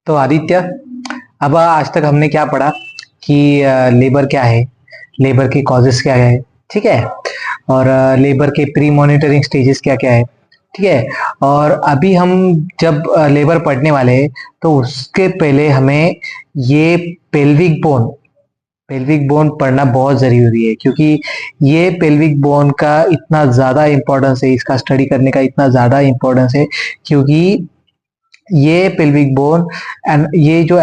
तो आदित्य, अब आज तक हमने क्या पढ़ा कि लेबर क्या है, लेबर के कॉजेस क्या है, ठीक है, और लेबर के प्री मॉनिटरिंग स्टेजेस क्या क्या है, ठीक है। और अभी हम जब लेबर पढ़ने वाले हैं तो उसके पहले हमें ये पेल्विक बोन पढ़ना बहुत जरूरी है, क्योंकि ये पेल्विक बोन का इतना ज्यादा इंपॉर्टेंस है, इसका स्टडी करने का इतना ज्यादा इंपॉर्टेंस है, क्योंकि ये पेल्विक बोन ये जो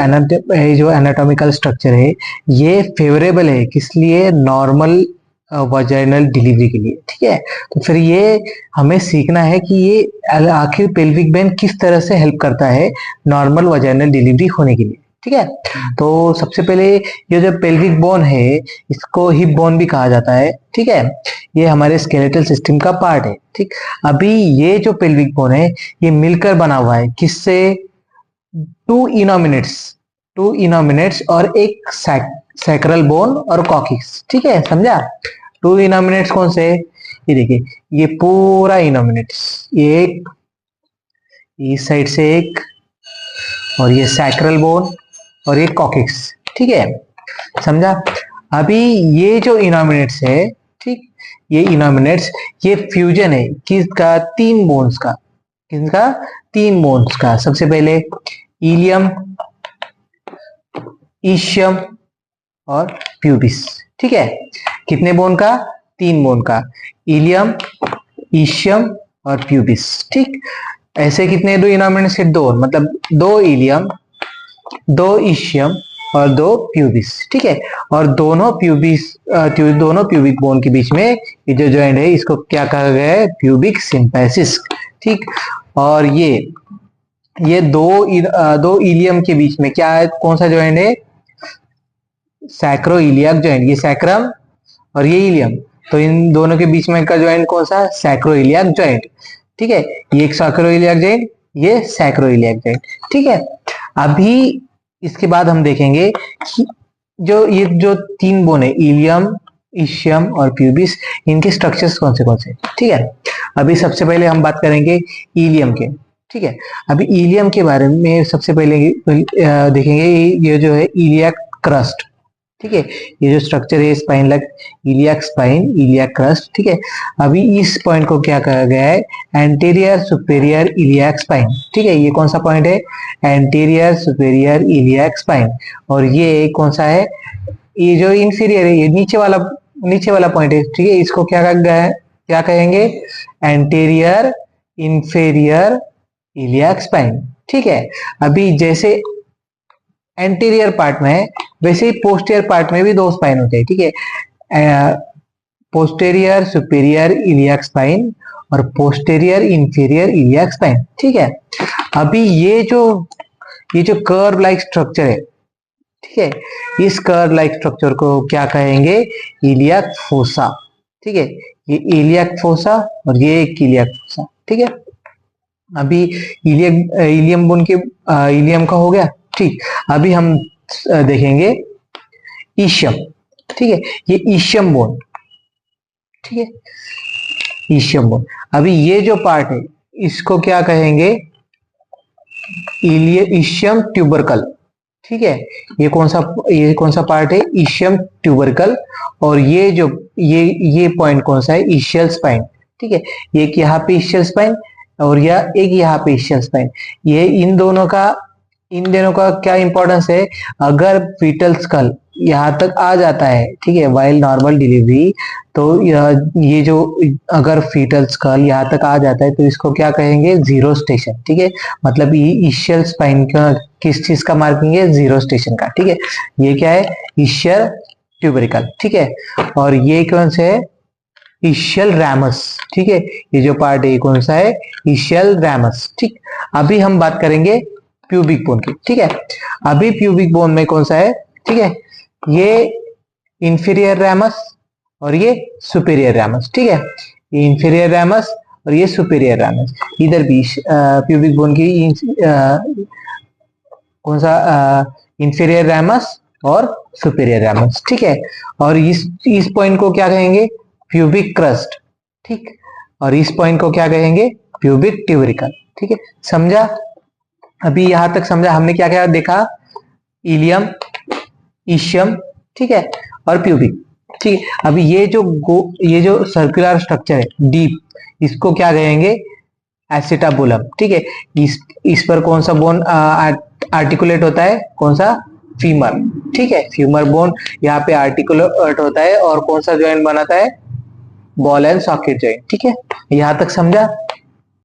एनाटॉमिकल स्ट्रक्चर है ये फेवरेबल है किस लिए, नॉर्मल वजाइनल डिलीवरी के लिए, ठीक है। तो फिर ये हमें सीखना है कि ये आखिर पेल्विक बोन किस तरह से हेल्प करता है नॉर्मल वजाइनल डिलीवरी होने के लिए, ठीक है। तो सबसे पहले ये जो पेल्विक बोन है इसको हिप बोन भी कहा जाता है, ठीक है। ये हमारे स्केलेटल सिस्टम का पार्ट है, ठीक। अभी ये जो पेल्विक बोन है ये मिलकर बना हुआ है किससे, टू इनोमिनेट्स और एक सैक्रल बोन और कॉक्सिक्स, ठीक है, समझा। टू इनोमिनेट्स कौन से, ये देखिए, ये पूरा इनोमिनेट्स, ये एक इस साइड से एक, और ये सैक्रल बोन और ये कॉक्सिक्स, ठीक है, समझा। अभी ये जो इनोमिनेट्स है, ठीक, ये इनोमिनेट्स ये फ्यूजन है किसका, तीन बोन्स का, किसका, तीन बोन्स का। सबसे पहले इलियम, ईशियम और प्यूबिस, ठीक है। कितने बोन का, तीन बोन का, इलियम, ईशियम और प्यूबिस, ठीक। ऐसे कितने, दो इनोमिनेट्स के दो, मतलब दो इलियम, दो ईशियम और दो प्यूबिस, ठीक है। और दोनों प्यूबिक बोन के बीच में ये जो जॉइंट है इसको क्या कहा गया है, प्यूबिक सिंपैसिस, ठीक। और ये दो इलियम के बीच में क्या है, कौन सा जॉइंट है, सैक्रोइलियाक जॉइंट, ये सैक्रम और ये इलियम, तो इन दोनों के बीच में का जॉइंट कौन सा, सैक्रोइलियाक जॉइंट, ठीक है। ये एक सैक्रोइलियाक जॉइंट, ये सैक्रोइलियाक जॉइंट, ठीक है। अभी इसके बाद हम देखेंगे कि ये जो तीन बोन है, इलियम, ईशियम और प्यूबिस, इनके स्ट्रक्चर्स कौन से, ठीक है। अभी सबसे पहले हम बात करेंगे इलियम के, ठीक है। अभी इलियम के बारे में सबसे पहले देखेंगे, ये जो है इलियाक क्रस्ट, ठीक है। ये जो स्ट्रक्चर है स्पाइन लग, इलियाक स्पाइन, इलियाक क्रस्ट, ठीक है। अभी इस पॉइंट को क्या कहा गया है, एंटीरियर सुपेरियर इलियाक स्पाइन, ठीक है। ये कौन सा पॉइंट है, एंटीरियर सुपेरियर इलियाक स्पाइन। और ये कौन सा है, ये जो इंफीरियर है, ये नीचे वाला पॉइंट है, ठीक है। इसको क्या कहा गया है, क्या कहेंगे, एंटीरियर इंफीरियर इलियाक स्पाइन, ठीक है। अभी जैसे एंटीरियर पार्ट में है वैसे ही पोस्टीरियर पार्ट में भी दो स्पाइन होते हैं, ठीक है। पोस्टीरियर सुपेरियर इलियाक स्पाइन और पोस्टीरियर इंफीरियर इलियाक स्पाइन, ठीक है। अभी ये जो कर्व लाइक स्ट्रक्चर है, ठीक है, इस कर्व लाइक स्ट्रक्चर को क्या कहेंगे, इलियाक फोसा, ठीक है। ये इलियाक फोसा और ये एक इलियाक फोसा, ठीक है। अभी इलियम बोन के इलियम का हो गया, ठीक। अभी हम देखेंगे ईशियम, ठीक है, ये ईशियम बोन, ठीक है, ईशियम बोन। अभी ये जो पार्ट है इसको क्या कहेंगे, ईशियम ट्यूबरकल, ठीक है। ये कौन सा पार्ट है, ईशियम ट्यूबरकल। और ये पॉइंट कौन सा है, ईशियल स्पाइन, ठीक है। एक यहाँ पे ईशियल स्पाइन और एक यहाँ पे ईशियल स्पाइन। ये इन दोनों का क्या इंपॉर्टेंस है, अगर फीटल स्कल यहाँ तक आ जाता है, ठीक है, वाइल नॉर्मल डिलीवरी, तो ये जो अगर फीटल स्कल यहाँ तक आ जाता है तो इसको क्या कहेंगे, जीरो स्टेशन, ठीक है। मतलब ये ईशियल स्पाइन का किस चीज का मार्किंग है, जीरो स्टेशन का, ठीक है। ये क्या है, ईशियल ट्यूबरिकल, ठीक है। और ये कौन से है, ईशियल रैमस, ठीक है। ये जो पार्ट है कौन सा है, ईशियल रैमस, ठीक। अभी हम बात करेंगे प्यूबिक बोन की, ठीक है। अभी प्यूबिक बोन में कौन सा है, ठीक है, ये इंफीरियर रैमस और ये सुपेरियर रैमस, ठीक है। ये इंफीरियर रैमस और ये सुपेरियर रैमस, इधर भी प्यूबिक बोन की कौन सा, इंफीरियर रैमस और सुपेरियर रैमस, ठीक है। और इस पॉइंट को क्या कहेंगे, प्यूबिक क्रस्ट, ठीक। और इस पॉइंट को क्या कहेंगे, प्यूबिक ट्यूबरिकल, ठीक है, समझा। अभी यहां तक समझा हमने, क्या क्या देखा? इलियम, ईशियम, ठीक है, और प्यूबिक। ठीक है, अभी ये जो सर्कुलर स्ट्रक्चर है डीप, इसको क्या कहेंगे? एसिटाबुलम। ठीक है, इस पर कौन सा बोन आर्टिकुलेट होता है? कौन सा? फीमर। ठीक है, फीमर बोन यहाँ पे आर्टिकुलेट होता है और कौन सा ज्वाइंट बनाता है? Ball and socket joint. ठीक है, यहां तक समझा?